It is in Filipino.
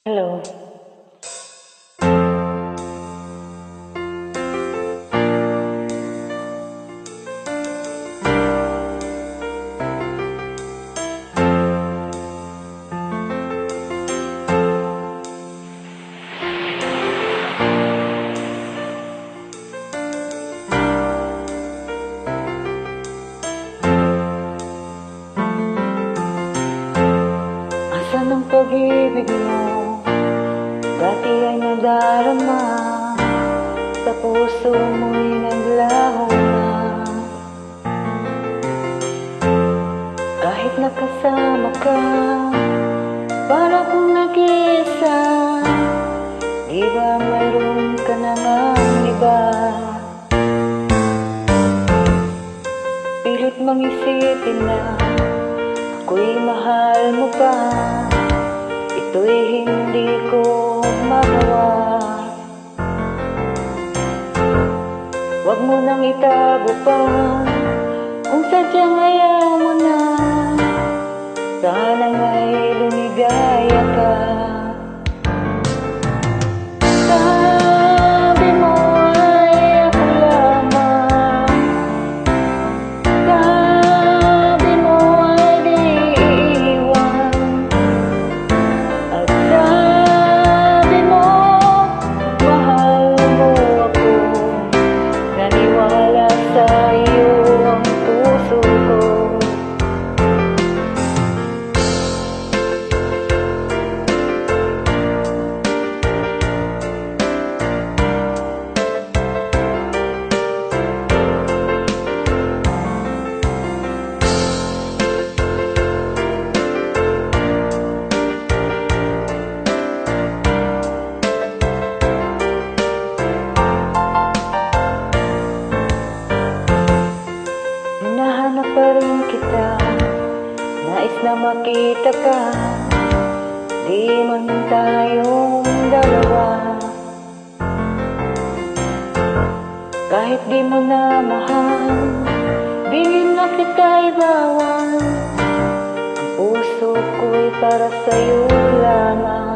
Hello. Asan ang pag-ibig mo? Dati ay nadarama, sa puso mo'y naglaho na. Kahit nakasama ka, para kong nag-iisa. Di ba mayroon ka namang iba? Pilit mang isipin na ako'y mahal mo pa. Ito'y hindi ko magawa. Huwag mo nang itago pa kung sadyang ayaw mo na. Sana nga'y lumigaya ka. Sabi mo ay ako lamang. Sabi mo ay di iiwan. At sabi mo mahal mo ako. Naniwala sa iyo ang puso ko. Hinahanap pa rin kita, nais na makita ka. Di man tayong dalawa. Kahit di mo na mahal, di na kita'y bawal. Ang puso ko'y para sa'yo lamang.